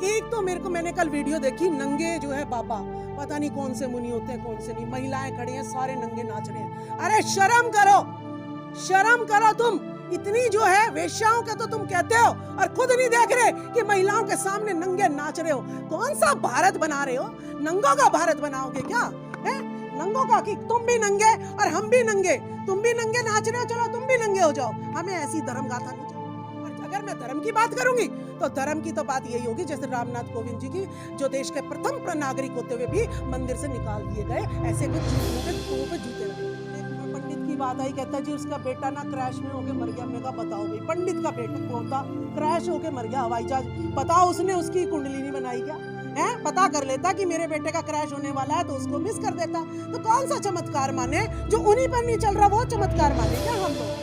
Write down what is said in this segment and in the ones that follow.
एक तो मेरे को, मैंने कल वीडियो देखी, नंगे जो है बाबा, पता नहीं कौन से मुनि होते हैं कौन से नहीं, महिलाएं खड़ी हैं सारे नंगे नाच रहे हैं। अरे शर्म करो, शर्म करो। तुम इतनी जो है वेश्याओं का तो तुम कहते हो और खुद नहीं देख रहे कि महिलाओं के सामने नंगे नाच रहे हो। कौन सा भारत बना रहे हो? नंगों का भारत बनाओगे क्या है? नंगों का कि तुम भी नंगे और हम भी नंगे, तुम भी नंगे नाच रहे हो, चलो तुम भी नंगे हो जाओ। हमें ऐसी धर्म गाथा नहीं चाहिए। और अगर मैं धर्म की बात करूंगी तो धर्म की तो बात यही होगी जैसे रामनाथ कोविंद जी की, जो देश के प्रथम नागरिक होते हुए भी मंदिर से निकाल दिए गए, ऐसे कुछ चीजों पे जूते रहे। पंडित की बात आई, कहता जी उसका बेटा ना क्रैश में होके मर गया। मैं कहा बताओ भाई, पंडित का बेटा पोता क्रैश होके मर गया हवाई जहाज, बताओ उसने उसकी कुंडली नहीं बनाई क्या है? पता कर लेता कि मेरे बेटे का क्रैश होने वाला है तो उसको मिस कर देता। तो कौन सा चमत्कार माने? जो उन्हीं पर नहीं चल रहा वो चमत्कार माने क्या हम लोग?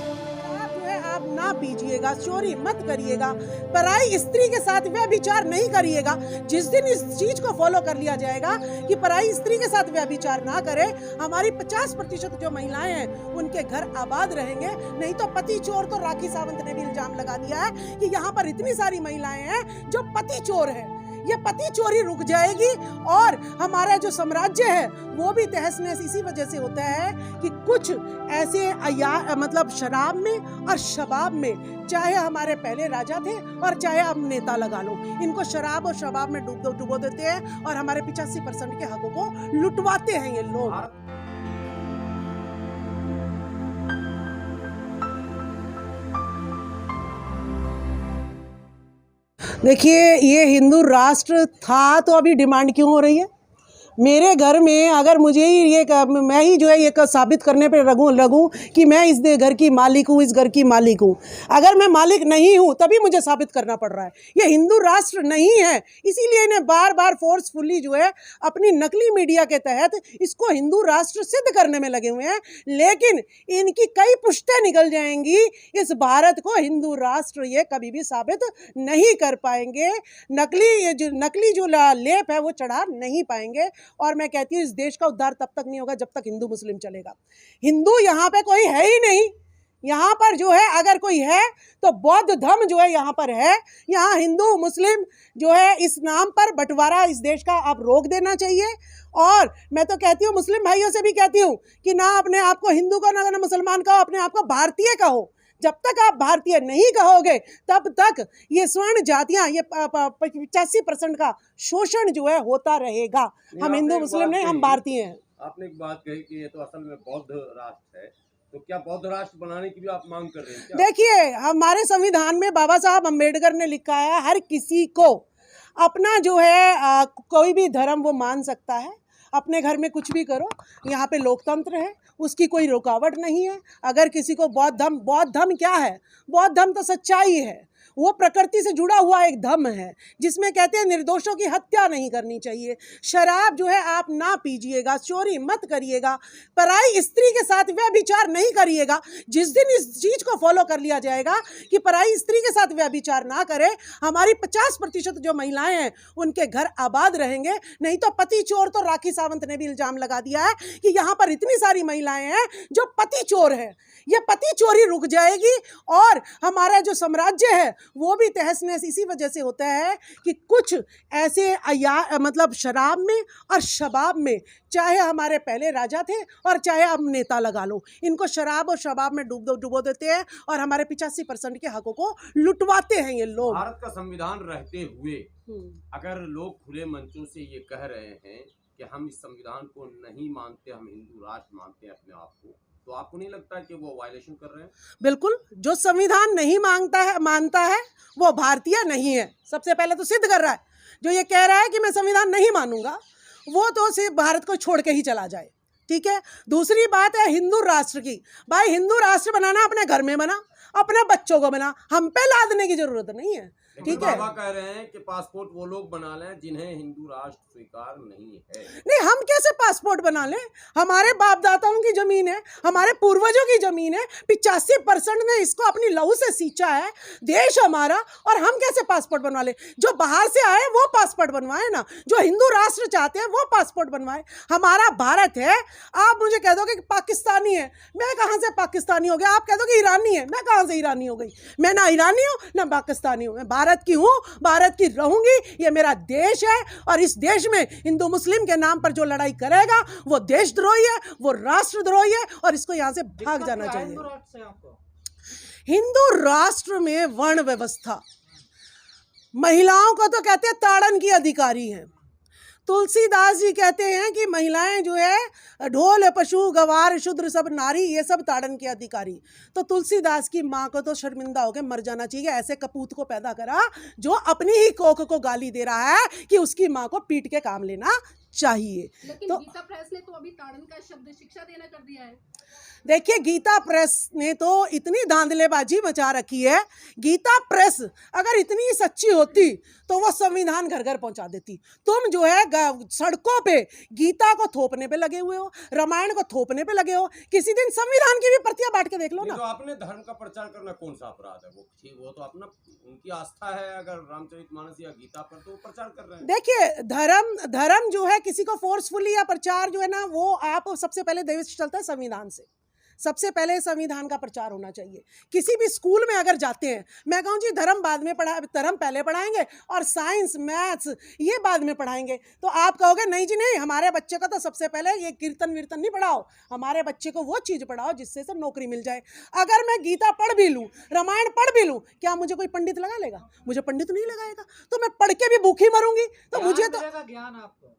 आप ना पीजिएगा, चोरी मत करिएगा, पराई स्त्री के साथ व्यभिचार नहीं करिएगा। जिस दिन इस चीज को फॉलो कर लिया जाएगा कि पराई स्त्री के साथ व्यभिचार ना करे, हमारी 50% जो महिलाएं हैं उनके घर आबाद रहेंगे। नहीं तो पति चोर, तो राखी सावंत ने भी इल्जाम लगा दिया है कि यहाँ पर इतनी सारी महिलाएं हैं जो पति चोर है। ये पति चोरी रुक जाएगी और हमारा जो साम्राज्य है वो भी तहस नहस इसी वजह से होता है कि कुछ ऐसे मतलब शराब में और शबाब में, चाहे हमारे पहले राजा थे और चाहे अब नेता लगा लो, इनको शराब और शबाब में डुबो देते हैं और हमारे 85% के हकों को लुटवाते हैं ये लोग। देखिए, ये हिंदू राष्ट्र था तो अभी डिमांड क्यों हो रही है? मेरे घर में अगर मुझे ही मैं ही जो है ये साबित करने पे लगूं कि मैं इस घर की मालिक हूँ, इस घर की मालिक हूँ, अगर मैं मालिक नहीं हूँ तभी मुझे साबित करना पड़ रहा है। ये हिंदू राष्ट्र नहीं है, इसीलिए इन्हें बार बार फोर्सफुली जो है अपनी नकली मीडिया के तहत इसको हिंदू राष्ट्र सिद्ध करने में लगे हुए हैं। लेकिन इनकी कई पुश्तें निकल जाएंगी, इस भारत को हिंदू राष्ट्र ये कभी भी साबित नहीं कर पाएंगे। नकली जो लेप है वो चढ़ा नहीं पाएंगे। और मैं कहती हूँ इस देश का उद्धार तब तक नहीं होगा जब तक हिंदू मुस्लिम चलेगा। हिंदू यहाँ पे कोई है ही नहीं। यहाँ पर जो है अगर कोई है तो बौद्ध धर्म जो है यहाँ पर है। यहाँ हिंदू मुस्लिम जो है इस नाम पर बंटवारा इस देश का अब रोक देना चाहिए। और मैं तो कहती हूँ मुस्लिम भाइयों से भी कहती हूँ कि ना अपने आप को हिंदू कहो ना मुसलमान कहो, अपने आप को भारतीय कहो। जब तक आप भारतीय नहीं कहोगे तब तक ये स्वर्ण जातियां, ये 85% का शोषण जो है होता रहेगा। हम हिंदू मुस्लिम नहीं, हम भारतीय हैं। आपने एक बात कही कि ये तो असल में बौद्ध राष्ट्र है, तो क्या बौद्ध राष्ट्र बनाने की भी आप मांग कर रहे हैं क्या? देखिए, हमारे संविधान में बाबा साहब अम्बेडकर ने लिखा है हर किसी को अपना जो है कोई भी धर्म वो मान सकता है, अपने घर में कुछ भी करो। यहाँ पे लोकतंत्र है, उसकी कोई रुकावट नहीं है। अगर किसी को बौद्ध धर्म क्या है? बौद्ध धर्म तो सच्चाई है, वो प्रकृति से जुड़ा हुआ एक धर्म है जिसमें कहते हैं निर्दोषों की हत्या नहीं करनी चाहिए। शराब जो है आप ना पीजिएगा, चोरी मत करिएगा, पराई स्त्री के साथ व्यभिचार नहीं करिएगा। जिस दिन इस चीज को फॉलो कर लिया जाएगा कि पराई स्त्री के साथ व्यभिचार ना करे, हमारी 50% जो महिलाएं हैं उनके घर आबाद रहेंगे। नहीं तो पति चोर, तो राखी सावंत ने भी इल्जाम लगा दिया है कि यहाँ पर इतनी सारी महिलाएं हैं जो पति चोर है। ये पति चोरी रुक जाएगी और हमारा जो साम्राज्य है वो भी तहस नहस इसी वजह से होता है कि कुछ ऐसे मतलब शराब में और शबाब में, चाहे हमारे पहले राजा थे और चाहे अब नेता लगा लो, इनको शराब और शबाब में डुबो देते हैं और हमारे 85% के हकों को लुटवाते हैं ये लोग। भारत का संविधान रहते हुए अगर लोग खुले मंचों से ये कह रहे हैं कि हम इस संविधान को नहीं मानते, हम हिंदू राष्ट्र मानते हैं अपने आप को, तो आपको नहीं लगता कि वो वायलेशन कर रहे हैं? बिल्कुल, जो संविधान नहीं मानता है वो भारतीय नहीं है। सबसे पहले तो सिद्ध कर रहा है। जो ये कह रहा है कि मैं संविधान नहीं मानूंगा वो तो सिर्फ भारत को छोड़ के ही चला जाए। ठीक है। दूसरी बात है हिंदू राष्ट्र की। भाई, हिंदू राष्ट्र बनाना अपने घर में बना, अपने बच्चों को बना, हम पे लादने की जरूरत नहीं है। ठीक है। बाबा कह रहे हैं कि पासपोर्ट वो लोग बना लें जिन्हें हिंदू राष्ट्र स्वीकार नहीं है। नहीं, हम कैसे पासपोर्ट बना लें? हमारे बाप दादाओं की जमीन है, हमारे पूर्वजों की जमीन है, 85% ने इसको अपनी लहू से सींचा है, देश हमारा, और हम कैसे पासपोर्ट बनवा लें? जो बाहर से आए वो पासपोर्ट बनवाए ना, जो हिंदू राष्ट्र चाहते हैं वो पासपोर्ट बनवाए। हमारा भारत है। आप मुझे कह दोगे कि पाकिस्तानी है, मैं कहाँ से पाकिस्तानी हो गया? आप कह दोगे ईरानी है, मैं कहाँ से ईरानी हो गई? मैं ना ईरानी हूँ ना पाकिस्तानी हूँ, मैं भारत भारत की हूँ, भारत की रहूंगी, ये मेरा देश है। और इस देश में हिंदू मुस्लिम के नाम पर जो लड़ाई करेगा वो देशद्रोही है, वो राष्ट्रद्रोही है, और इसको यहाँ से भाग जाना चाहिए। हिंदू राष्ट्र में वर्ण व्यवस्था, महिलाओं को तो कहते हैं ताड़न की अधिकारी हैं। तुलसीदास जी कहते हैं कि महिलाएं जो है ढोल पशु गवार शूद्र सब नारी, ये सब ताड़न के अधिकारी। तो तुलसीदास की माँ को तो शर्मिंदा होकर मर जाना चाहिए, ऐसे कपूत को पैदा करा जो अपनी ही कोख को गाली दे रहा है कि उसकी माँ को पीट के काम लेना चाहिए। लेकिन तो गीता प्रेस ने तो अभी ताड़न का शब्द शिक्षा देना कर दिया है। देखिए, गीता प्रेस ने तो इतनी धांधलेबाजी मचा रखी है। गीता प्रेस अगर इतनी सच्ची होती तो वो संविधान घर घर पहुंचा देती। तुम जो है सड़कों पे गीता को थोपने पे लगे हुए हो, रामायण को थोपने पे लगे हो। किसी दिन संविधान की भी प्रतियां बांट के देख लो ना। तो अपने धर्म का प्रचार करना कौन सा अपराध है? वो तो अपना उनकी आस्था है, अगर रामचरितमानस या गीता पर तो प्रचार कर रहे हैं। देखिए, धर्म जो है किसी को फोर्सफुली या प्रचार जो है ना, वो आप सबसे पहले देश चलता है संविधान से। सबसे पहले संविधान का प्रचार होना चाहिए। किसी भी स्कूल में अगर जाते हैं, मैं कहूँ जी धर्म बाद में धर्म पहले पढ़ाएंगे और साइंस मैथ्स ये बाद में पढ़ाएंगे, तो आप कहोगे नहीं जी नहीं, हमारे बच्चे को तो सबसे पहले ये कीर्तन वीर्तन नहीं पढ़ाओ, हमारे बच्चे को वो चीज़ पढ़ाओ जिससे से नौकरी मिल जाए। अगर मैं गीता पढ़ भी लूँ, रामायण पढ़ भी लूँ, क्या मुझे कोई पंडित लगा लेगा? मुझे पंडित नहीं लगाएगा। तो मैं पढ़ के भी भूखी मरूंगी। तो मुझे तो ज्ञान आपको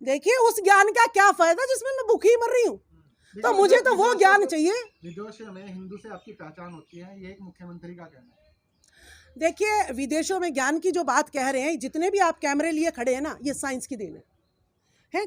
देखिए, उस ज्ञान का क्या फायदा जिसमें मैं भूखी मर रही हूँ? तो मुझे तो वो ज्ञान चाहिए। विदेशों में हिंदू से आपकी पहचान होती है, ये एक मुख्यमंत्री का कहना है। देखिए, विदेशों में ज्ञान की जो बात कह रहे हैं, जितने भी आप कैमरे लिए खड़े हैं ना, ये साइंस की देन है।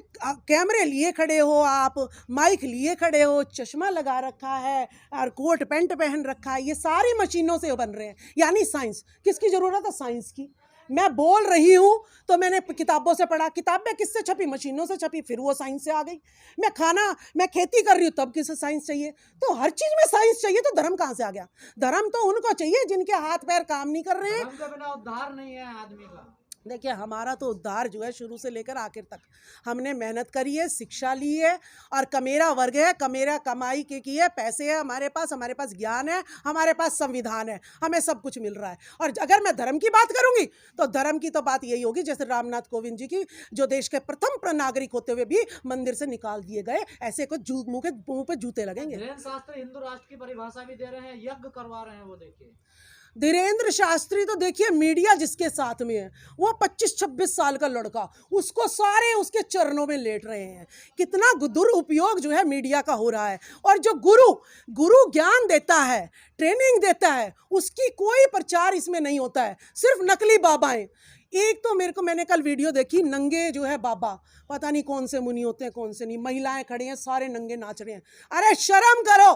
कैमरे लिए खड़े हो आप, माइक लिए खड़े हो, चश्मा लगा रखा है और कोट पैंट पहन रखा है, ये सारी मशीनों से बन रहे हैं। यानी साइंस किसकी ज़रूरत है? साइंस की। मैं बोल रही हूँ तो मैंने किताबों से पढ़ा, किताबें किससे छपी? मशीनों से छपी, फिर वो साइंस से आ गई। मैं खेती कर रही हूँ तब किससे साइंस चाहिए? तो हर चीज़ में साइंस चाहिए, तो धर्म कहाँ से आ गया? धर्म तो उनको चाहिए जिनके हाथ पैर काम नहीं कर रहे हैं। धर्म के बिना उद्धार नहीं है आदमी का। देखिए, हमारा तो उद्धार जो है शुरू से लेकर आखिर तक हमने मेहनत करी है, शिक्षा ली है, और कमेरा वर्ग है, कमेरा कमाई की है, पैसे है हमारे पास ज्ञान है, हमारे पास संविधान है, हमें सब कुछ मिल रहा है। और अगर मैं धर्म की बात करूंगी तो धर्म की तो बात यही होगी जैसे रामनाथ कोविंद जी की, जो देश के प्रथम नागरिक होते हुए भी मंदिर से निकाल दिए गए, ऐसे को मुंह पे जूते लगेंगे। धीरेन्द्र शास्त्री हिंदू राष्ट्र की परिभाषा भी दे रहे हैं, यज्ञ करवा रहे हैं। वो देखिए, धीरेन्द्र शास्त्री तो देखिए मीडिया जिसके साथ में है, वो 25-26 साल का लड़का, उसको सारे उसके चरणों में लेट रहे हैं। कितना दुरुपयोग जो है मीडिया का हो रहा है। और जो गुरु ज्ञान देता है, ट्रेनिंग देता है, उसकी कोई प्रचार इसमें नहीं होता है, सिर्फ नकली बाबाएं। एक तो मैंने कल वीडियो देखी, नंगे जो है बाबा, पता नहीं कौन से मुनि होते हैं कौन से नहीं, महिलाएं खड़ी हैं, सारे नंगे नाच रहे हैं। अरे शर्म करो,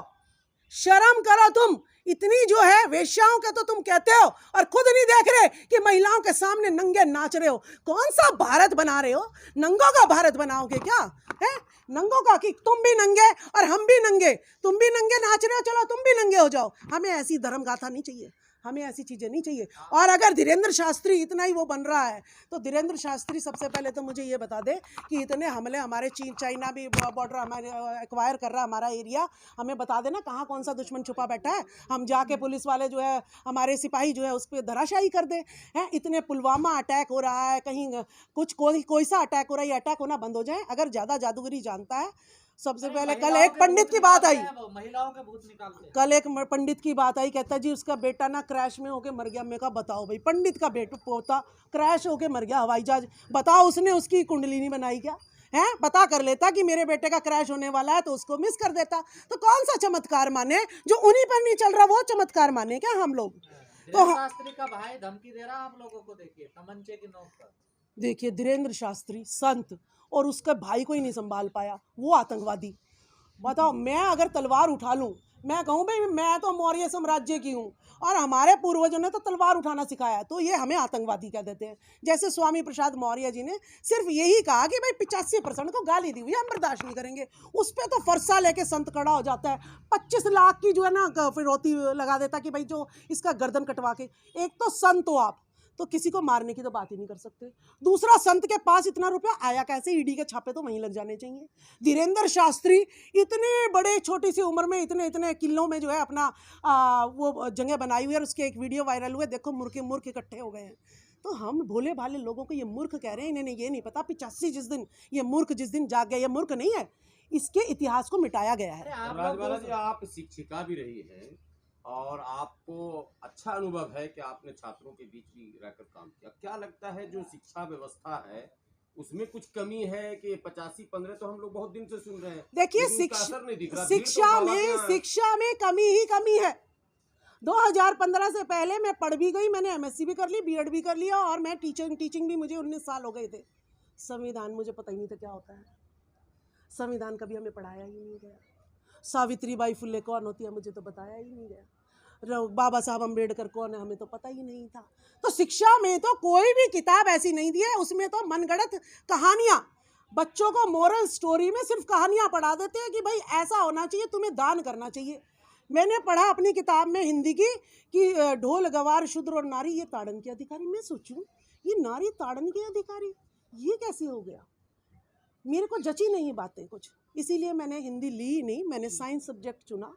शर्म करो। तुम इतनी जो है वेश्याओं का तो तुम कहते हो और खुद नहीं देख रहे कि महिलाओं के सामने नंगे नाच रहे हो। कौन सा भारत बना रहे हो? नंगों का भारत बनाओगे क्या है? नंगों का कि तुम भी नंगे और हम भी नंगे, तुम भी नंगे नाच रहे हो, चलो तुम भी नंगे हो जाओ। हमें ऐसी धर्म गाथा नहीं चाहिए, हमें ऐसी चीज़ें नहीं चाहिए। और अगर धीरेन्द्र शास्त्री इतना ही वो बन रहा है तो धीरेन्द्र शास्त्री सबसे पहले तो मुझे ये बता दे कि इतने हमले हमारे चाइना भी बॉर्डर हमारे एक्वायर कर रहा है हमारा एरिया, हमें बता देना कहाँ कौन सा दुश्मन छुपा बैठा है, हम जाके पुलिस वाले जो है हमारे सिपाही जो है उस पर धराशायी कर दे। हैं, इतने पुलवामा अटैक हो रहा है, कहीं कुछ कोई सा अटैक हो रहा है, ये अटैक होना बंद हो जाए। अगर ज़्यादा जादूगरी जानता है, सबसे पहले कल एक पंडित की बात आई, महिलाओं के भूत निकालते। कल एक पंडित की बात आई, कहता जी उसका बेटा ना क्रैश में होके मर गया। मैं कहा बताओ भाई, पंडित का बेटा पोता क्रैश होके मर गया हवाई जहाज, बताओ उसने उसकी कुंडली नहीं बनाई क्या? है, पता कर लेता कि मेरे बेटे का क्रैश होने वाला है तो उसको मिस कर देता। तो कौन सा चमत्कार माने? जो उन्हीं पर नहीं चल रहा वो चमत्कार माने क्या हम लोग? तो शास्त्री का भाई धमकी दे रहा है आप लोगों को, देखिए तमंचे की नोक पर। देखिए, धीरेन्द्र शास्त्री संत और उसका भाई को ही नहीं संभाल पाया, वो आतंकवादी। बताओ, मैं अगर तलवार उठा लूं, मैं कहूँ भाई मैं तो मौर्य साम्राज्य की हूँ और हमारे पूर्वजों ने तो तलवार उठाना सिखाया, तो ये हमें आतंकवादी कह देते हैं। जैसे स्वामी प्रसाद मौर्य जी ने सिर्फ यही कहा कि भाई 85% को गाली दी हुई हम बर्दाश्त नहीं करेंगे, उस पर तो फरसा लेके संत खड़ा हो जाता है, 25 लाख की जो है ना फिरौती लगा देता कि भाई जो इसका गर्दन कटवा के। एक तो संत हो आप, तो किसी को मारने की तो बात ही नहीं कर सकते। दूसरा, संत के पास इतना रुपया आया कैसे? ईडी के छापे तो वहीं लग जाने चाहिए। धीरेन्द्र शास्त्री इतने बड़े, छोटी सी उम्र में इतने इतने किलों में जो है अपना वो जगह बनाई हुई है, और उसके एक वीडियो वायरल हुए, देखो मूर्ख इकट्ठे हो गए हैं। तो हम भोले भाले लोगों को ये मूर्ख कह रहे हैं, इन्हें ये नहीं पता 85 जिस दिन ये मूर्ख जिस दिन जाग गया, ये मूर्ख नहीं है, इसके इतिहास को मिटाया गया है। राजबाला जी, आप शिक्षिका भी रही हैं और आपको अच्छा अनुभव है कि आपने छात्रों के बीच भी रहकर काम किया। क्या लगता है जो शिक्षा व्यवस्था है उसमें कुछ कमी है कि 85-15 तो हम लोग बहुत दिन से सुन रहे हैं? देखिए, शिक्षा में कमी ही कमी है। 2015 से पहले मैं पढ़ भी गई, मैंने एमएससी भी कर ली, बीएड भी कर लिया, और मैं टीचिंग भी, मुझे 19 साल हो गए थे। संविधान मुझे पता ही नहीं था क्या होता है। संविधान कभी हमें पढ़ाया ही नहीं गया। सावित्रीबाई फुले कौन होती है मुझे तो बताया ही नहीं गया। बाबा साहब अम्बेडकर कौन है हमें तो पता ही नहीं था। तो शिक्षा में तो कोई भी किताब ऐसी नहीं दी है, उसमें तो मनगढ़ंत कहानियाँ, बच्चों को मोरल स्टोरी में सिर्फ कहानियाँ पढ़ा देते हैं कि भाई ऐसा होना चाहिए, तुम्हें दान करना चाहिए। मैंने पढ़ा अपनी किताब में हिंदी की कि ढोल गवार शूद्र और नारी ये ताड़न के अधिकारी। मैं सोचूं ये नारी ताड़न के अधिकारी ये कैसे हो गया? मेरे को जची नहीं बातें कुछ, इसीलिए मैंने हिंदी ली नहीं, मैंने साइंस सब्जेक्ट चुना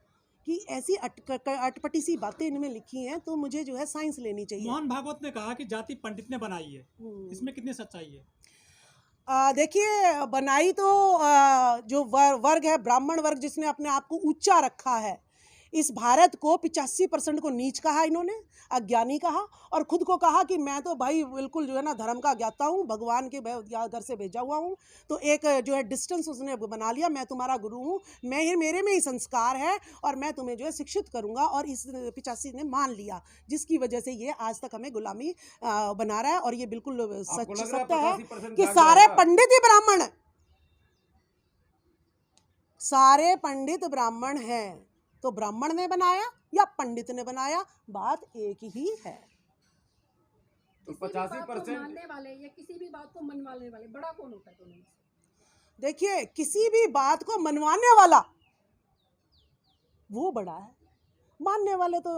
कि ऐसी अटपटी सी बातें इनमें लिखी हैं तो मुझे जो है साइंस लेनी चाहिए। मोहन भागवत ने कहा कि जाति पंडित ने बनाई है, इसमें कितनी सच्चाई है? देखिए, बनाई तो जो वर्ग है, ब्राह्मण वर्ग, जिसने अपने आप को ऊंचा रखा है, इस भारत को 85% को नीच कहा इन्होंने, अज्ञानी कहा, और खुद को कहा कि मैं तो भाई बिल्कुल जो है ना धर्म का ज्ञाता हूँ, भगवान के घर से भेजा हुआ हूँ। तो एक जो है डिस्टेंस उसने बना लिया, मैं तुम्हारा गुरु हूँ, मेरे में ही संस्कार है और मैं तुम्हें जो है शिक्षित करूँगा, और इस 85 ने मान लिया, जिसकी वजह से ये आज तक हमें गुलामी बना रहा है। और ये बिल्कुल सत्य है कि सारे पंडित ही ब्राह्मण हैं, सारे पंडित ब्राह्मण हैं। तो ब्राह्मण ने बनाया या पंडित ने बनाया, बात एक ही है। तो 85% मानने वाले या किसी भी बात को मनवाने वाले बड़ा कौन होता है दोनों में से? देखिए, किसी भी बात को मनवाने वाला वो बड़ा है, मानने वाले तो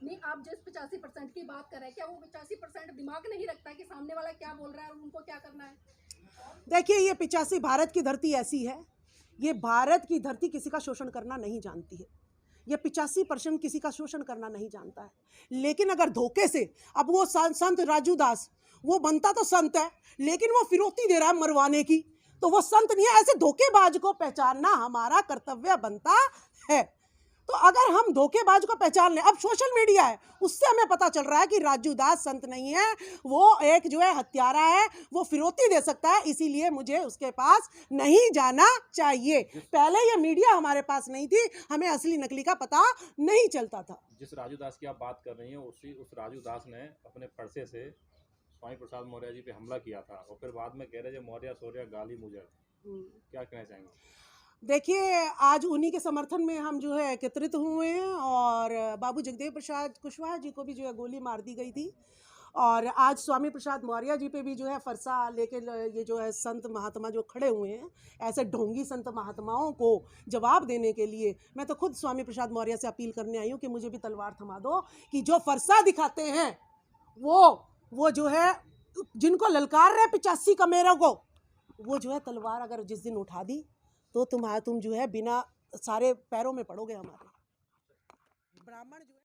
नहीं। आप जिस 85% की बात कर रहे हैं, क्या वो 85% दिमाग नहीं रखता कि सामने वाला क्या बोल रहा है और उनको क्या करना है? देखिए, ये 85 भारत की धरती ऐसी है, ये भारत की धरती किसी का शोषण करना नहीं जानती है। ये 85% किसी का शोषण करना नहीं जानता है। लेकिन अगर धोखे से, अब वो संत राजू दास, वो बनता तो संत है लेकिन वो फिरौती दे रहा है मरवाने की, तो वो संत नहीं है। ऐसे धोखेबाज को पहचानना हमारा कर्तव्य बनता है। तो अगर हम धोखेबाज को पहचान लें, अब सोशल मीडिया है, उससे हमें पता चल रहा है कि राजू दास संत नहीं है, वो एक जो है हत्यारा है, वो फिरौती दे सकता है, इसीलिए मुझे उसके पास नहीं जाना चाहिए। पहले ये मीडिया हमारे पास नहीं थी, हमें असली नकली का पता नहीं चलता था। जिस राजू दास की आप बात कर रही हैं, उस राजू दास ने अपने परसे से स्वामी प्रसाद मौर्य जी पे हमला किया था, और फिर बाद में कह रहे थे मौर्य सौर्य गाली मुझे। क्या कहना चाहेंगे? देखिए, आज उन्हीं के समर्थन में हम जो है एकत्रित हुए हैं, और बाबू जगदेव प्रसाद कुशवाहा जी को भी जो है गोली मार दी गई थी, और आज स्वामी प्रसाद मौर्य जी पे भी जो है फरसा लेके ये जो है संत महात्मा जो खड़े हुए हैं, ऐसे ढोंगी संत महात्माओं को जवाब देने के लिए मैं तो खुद स्वामी प्रसाद मौर्य से अपील करने आई हूँ कि मुझे भी तलवार थमा दो, कि जो फरसा दिखाते हैं वो जो है जिनको ललकार रहे 85 कमेरों को, वो जो है तलवार अगर जिस दिन उठा दी तो तुम जो है बिना सारे पैरों में पड़ोगे हमारे। ब्राह्मण जो